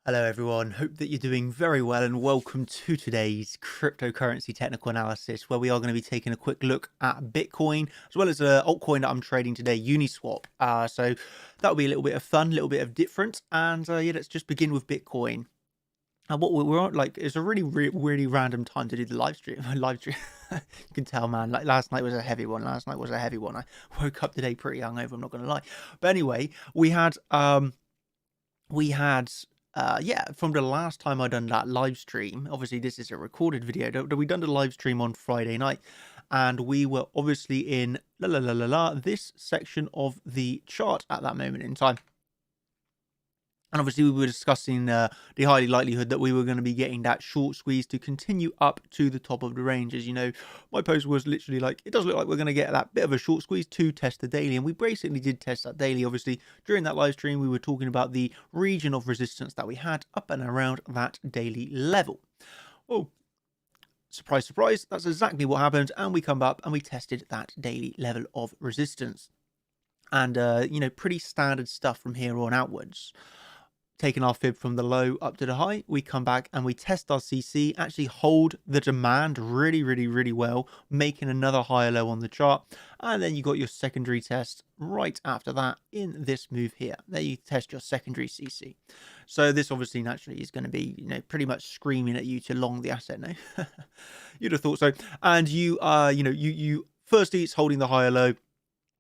Hello everyone, hope that you're doing very well and welcome to today's cryptocurrency technical analysis where we are going to be taking a quick look at Bitcoin as well as an altcoin that I'm trading today, Uniswap. So that'll be a little bit of fun, a little bit of different, and yeah, let's just begin with Bitcoin. And what we're on, like, it's a really random time to do the live stream. Live stream, you can tell, man. Like last night was a heavy one. I woke up today pretty hungover. I'm not going to lie, but anyway, we had yeah, from the last time I done that live stream, obviously this is a recorded video. We done the live stream on Friday night, and we were obviously in this section of the chart at that moment in time. And obviously we were discussing the highly likelihood that we were going to be getting that short squeeze to continue up to the top of the range. As you know, my post was literally like, it does look like we're going to get that bit of a short squeeze to test the daily. And we basically did test that daily. Obviously, during that live stream, we were talking about the region of resistance that we had up and around that daily level. Oh, surprise, surprise, that's exactly what happened. And we come up and we tested that daily level of resistance. And, you know, pretty standard stuff from here on outwards. Taking our fib from the low up to the high, we come back and we test our CC, actually hold the demand really well, making another higher low on the chart. And then you got your secondary test right after that in this move here. There you test your secondary CC. So this obviously naturally is going to be, you know, pretty much screaming at you to long the asset, no? You'd have thought so. And you you know, you firstly it's holding the higher low.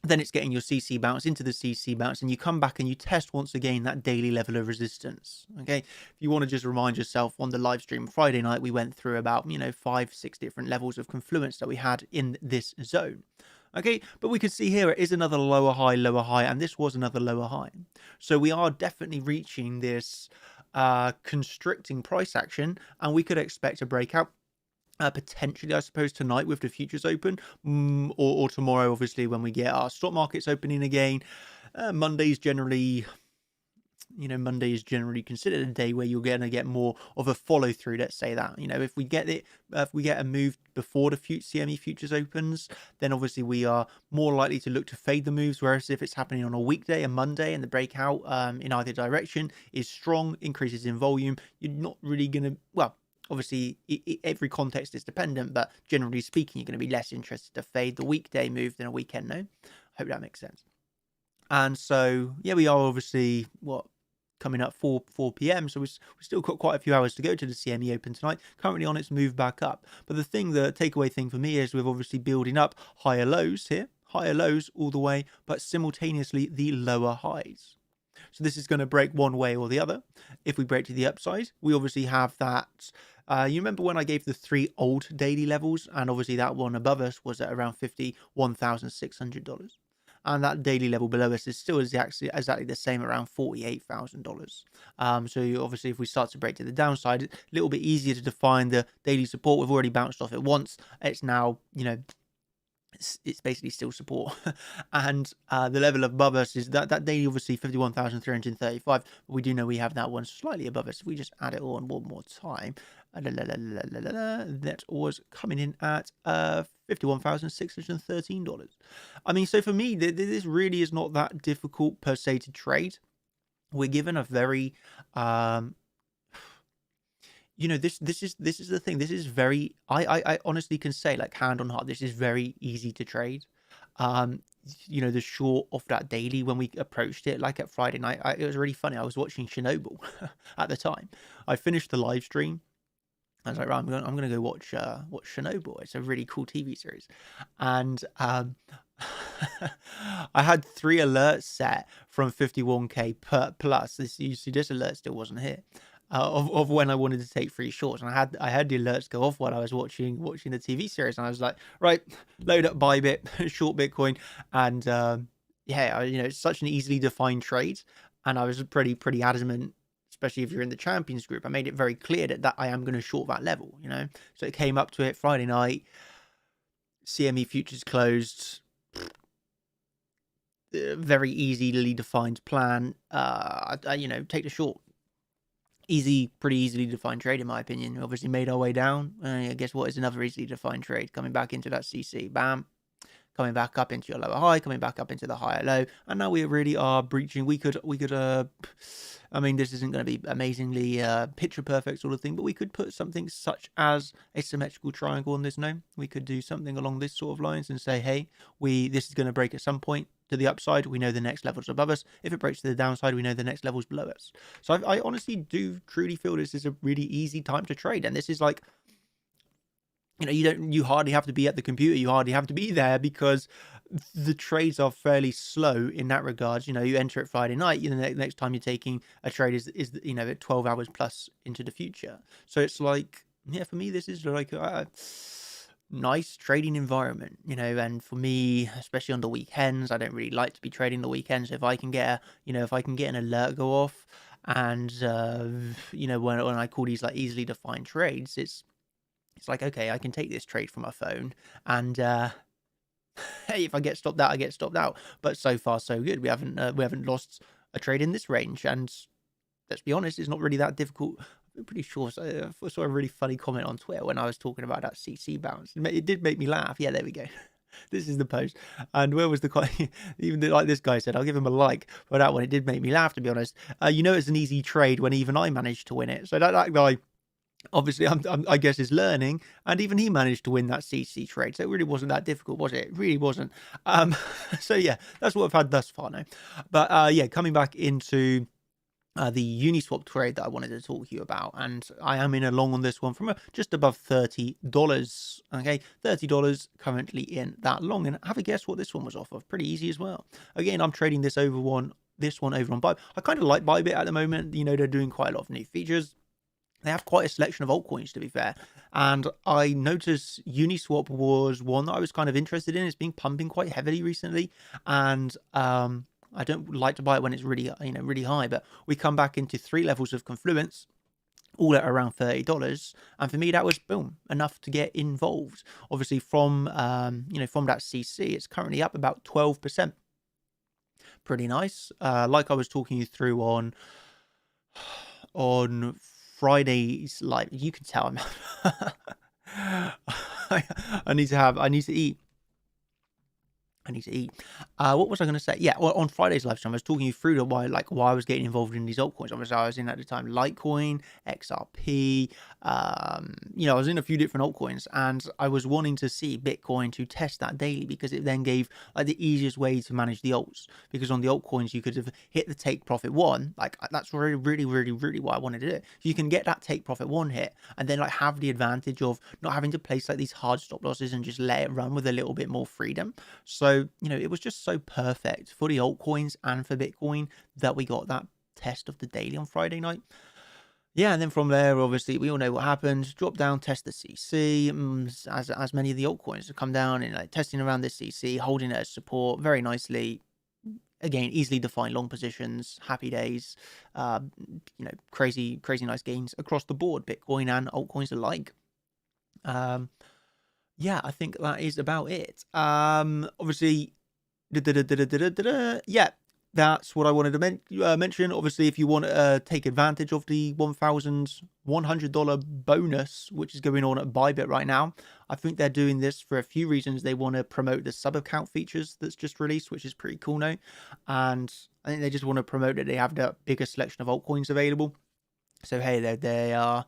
Then it's getting your CC bounce into the CC bounce, and you come back and you test once again that daily level of resistance. Okay, if you want to just remind yourself, on the live stream Friday night, we went through about 5-6 different levels of confluence that we had in this zone. Okay, but we can see here it is another lower high, and this was another lower high. So we are definitely reaching this constricting price action, and we could expect a breakout. Potentially, I suppose, tonight with the futures open, or tomorrow, obviously, when we get our stock markets opening again. Monday is generally considered a day where you're going to get more of a follow through. Let's say that, if we get a move before the CME futures opens, then obviously we are more likely to look to fade the moves. Whereas if it's happening on a weekday, a Monday, and the breakout in either direction is strong, increases in volume, you're not really going to, well, obviously, every context is dependent, but generally speaking, you're going to be less interested to fade the weekday move than a weekend, no? Hope that makes sense. And so, yeah, we are obviously, coming up 4 p.m. So we've still got quite a few hours to go to the CME Open tonight, currently on its move back up. But the takeaway thing for me is we're obviously building up higher lows here, higher lows all the way, but simultaneously the lower highs. So this is going to break one way or the other. If we break to the upside, we obviously have that. You remember when I gave the 3 old daily levels, and obviously that one above us was at around $51,600. And that daily level below us is still exactly the same, around $48,000. So obviously, if we start to break to the downside, it's a little bit easier to define the daily support. We've already bounced off it once. It's now, it's basically still support. And the level above us is that daily, obviously 51,335, but we do know we have that one slightly above us. If we just add it on one more time, that was coming in at $51,613. I mean, so for me, this really is not that difficult per se to trade. We're given a very this is the thing. This is very, I honestly can say, like, hand on heart, this is very easy to trade. The short of that daily, when we approached it, like at Friday night, it was really funny. I was watching Chernobyl at the time. I finished the live stream. I was like, right, I'm gonna go watch Chernobyl. It's a really cool TV series, and I had 3 alerts set from 51k per plus. This alert still wasn't here. Of when I wanted to take 3 shorts, and I had the alerts go off while I was watching the TV series, and I was like, right, load up Bybit, short Bitcoin, and yeah, it's such an easily defined trade, and I was pretty adamant, especially if you're in the champions group. I made it very clear that I am going to short that level, So it came up to it Friday night. CME futures closed. Very easily defined plan. Take the short. Pretty easily defined trade, in my opinion. Obviously made our way down. Guess what is another easily defined trade? Coming back into that CC. Bam. coming back up into your lower high, coming back up into the higher low, and now we really are breaching. We could I mean, this isn't going to be amazingly picture perfect sort of thing, but we could put something such as a symmetrical triangle on this. No, we could do something along this sort of lines and say, hey, this is going to break at some point to the upside. We know the next level's above us. If it breaks to the downside, we know the next level's below us. So I honestly do truly feel this is a really easy time to trade, and this is like, you hardly have to be at the computer. You hardly have to be there, because the trades are fairly slow in that regards. You enter it Friday night, the next time you're taking a trade is at 12 hours plus into the future. So it's like, yeah, for me, this is like a nice trading environment, and for me, especially on the weekends, I don't really like to be trading the weekends. If I can get an alert go off, and when I call these like easily defined trades, it's like, okay, I can take this trade from my phone, and hey, if I get stopped out, I get stopped out. But so far, so good. We haven't lost a trade in this range, and let's be honest, it's not really that difficult. I'm pretty sure. So I saw a really funny comment on Twitter when I was talking about that CC bounce. It did make me laugh. Yeah, there we go. This is the post. And where was the even like this guy said, I'll give him a like for that one. It did make me laugh, to be honest. It's an easy trade when even I managed to win it. So that guy, obviously, I guess, is learning, and even he managed to win that CC trade. So it really wasn't that difficult, was it? It really wasn't. So yeah, that's what I've had thus far now. But yeah, coming back into the Uniswap trade that I wanted to talk to you about, and I am in a long on this one from just above $30. Okay, $30 currently in that long, and have a guess what this one was off of. Pretty easy as well. Again, I'm trading this one over on Bybit. I kind of like Bybit at the moment. They're doing quite a lot of new features. They have quite a selection of altcoins, to be fair. And I noticed Uniswap was one that I was kind of interested in. It's been pumping quite heavily recently. And I don't like to buy it when it's really, really high. But we come back into 3 levels of confluence, all at around $30. And for me, that was, boom, enough to get involved. Obviously, from that CC, it's currently up about 12%. Pretty nice. Like I was talking you through on Friday's live, you can tell I'm I need to eat. What was I going to say? Yeah, well, on Friday's live stream, I was talking you through why I was getting involved in these altcoins. Obviously, I was in at the time Litecoin, XRP. I was in a few different altcoins, and I was wanting to see Bitcoin to test that daily, because it then gave the easiest way to manage the alts. Because on the altcoins, you could have hit the take profit one. That's really, really, really, really what I wanted to do. You can get that take profit one hit, and then have the advantage of not having to place these hard stop losses and just let it run with a little bit more freedom. So it was just so perfect for the altcoins and for Bitcoin that we got that test of the daily on Friday night. Yeah, and then from there, obviously, we all know what happened. Drop down, test the CC, as many of the altcoins have come down and testing around this CC, holding it as support very nicely. Again, easily defined long positions, happy days, crazy nice gains across the board, Bitcoin and altcoins alike. Yeah, I think that is about it. Obviously, yeah, that's what I wanted to mention. Obviously, if you want to take advantage of the $1,100 bonus, which is going on at Bybit right now, I think they're doing this for a few reasons. They want to promote the sub-account features that's just released, which is pretty cool now. And I think they just want to promote that they have the bigger selection of altcoins available. So, hey, they are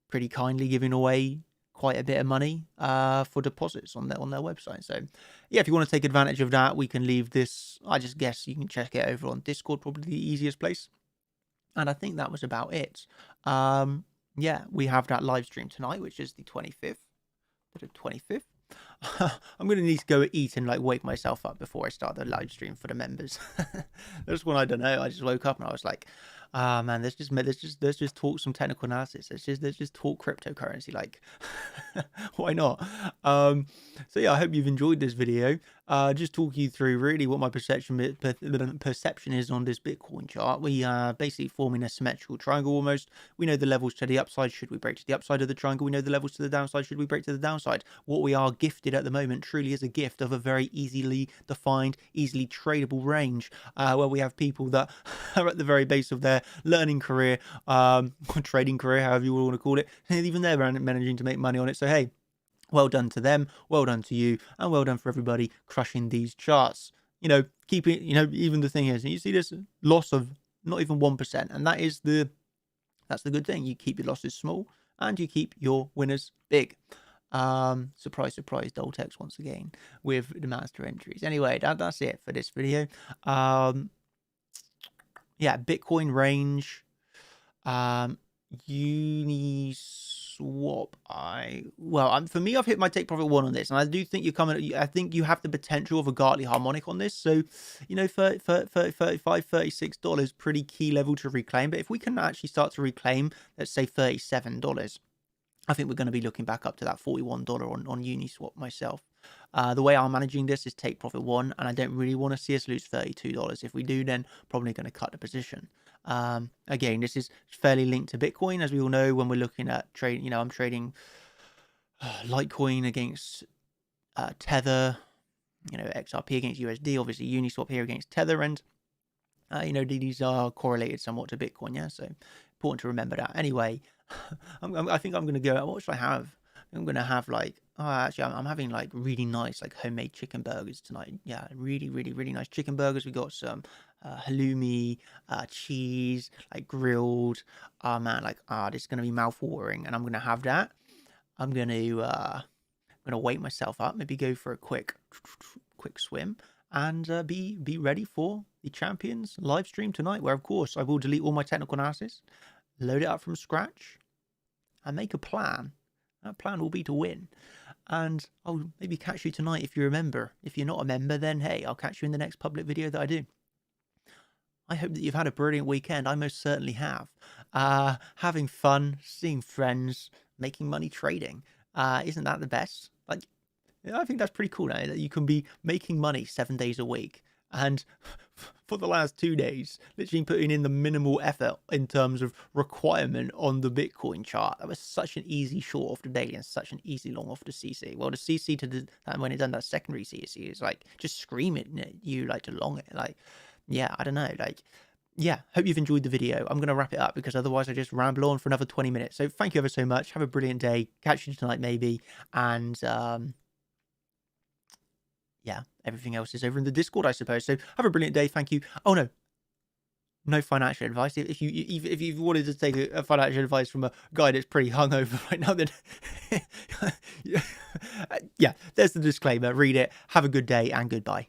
pretty kindly giving away quite a bit of money for deposits on their website. So yeah, if you want to take advantage of that, we can leave this. I just guess you can check it over on Discord, probably the easiest place. And I think that was about it. Yeah, we have that live stream tonight, which is the 25th. I'm going to need to go eat and wake myself up before I start the live stream for the members. That's one I don't know. I just woke up and I was like, man, let's just talk some technical analysis. Let's just talk cryptocurrency. Why not? So yeah, I hope you've enjoyed this video. Just talk you through really what my perception is on this Bitcoin chart. We are basically forming a symmetrical triangle almost. We know the levels to the upside. Should we break to the upside of the triangle? We know the levels to the downside. Should we break to the downside? What we are gifted at the moment truly is a gift of a very easily defined, easily tradable range, where we have people that are at the very base of their learning career, trading career, however you want to call it, and even they're managing to make money on it. So hey, Well done to them, well done to you, and well done for everybody crushing these charts. You know, keeping, you know, even the thing is, you see this loss of not even 1%, and that's the good thing. You keep your losses small and you keep your winners big. Surprise, surprise, Doltex once again with the master entries. Anyway, that's it for this video. Yeah, Bitcoin range. Uniswap. For me, I've hit my take profit 1 on this, and I do think I think you have the potential of a Gartley harmonic on this. So, you know, $35, $36, pretty key level to reclaim. But if we can actually start to reclaim, let's say $37, I think we're going to be looking back up to that $41 on Uniswap myself. The way I'm managing this is take profit 1, and I don't really want to see us lose $32. If we do, then probably going to cut the position. Again, this is fairly linked to Bitcoin, as we all know. When we're looking at trading, you know, I'm trading Litecoin against Tether, you know, XRP against USD, obviously Uniswap here against Tether, and you know, these are correlated somewhat to Bitcoin. Yeah, so important to remember that. Anyway, I think I'm going to go. What should I have? I'm going to have like, actually, I'm having like really nice like homemade chicken burgers tonight. Yeah, really, really, really nice chicken burgers. We got some halloumi, cheese, like grilled. Oh man, like, this is going to be mouth-watering, and I'm going to have that. I'm going to wake myself up, maybe go for a quick swim, and be ready for the Champions live stream tonight, where of course I will delete all my technical analysis, load it up from scratch, and make a plan. That plan will be to win. And I'll maybe catch you tonight if you're a member. If you're not a member, then hey, I'll catch you in the next public video that I do. I hope that you've had a brilliant weekend. I most certainly have. Having fun, seeing friends, making money trading. Isn't that the best? Like, I think that's pretty cool now that you can be making money 7 days a week. And for the last 2 days, literally putting in the minimal effort in terms of requirement on the Bitcoin chart. That was such an easy short off the daily and such an easy long off the CC. Well, the CC when it done that secondary CC is like just screaming at you like to long it. Like, yeah, I don't know. Like, yeah, hope you've enjoyed the video. I'm going to wrap it up because otherwise I just ramble on for another 20 minutes. So thank you ever so much. Have a brilliant day. Catch you tonight maybe. And yeah, everything else is over in the Discord, I suppose. So have a brilliant day. Thank you. Oh, no financial advice. If you wanted to take a financial advice from a guy that's pretty hungover right now, then yeah, there's the disclaimer. Read it. Have a good day and goodbye.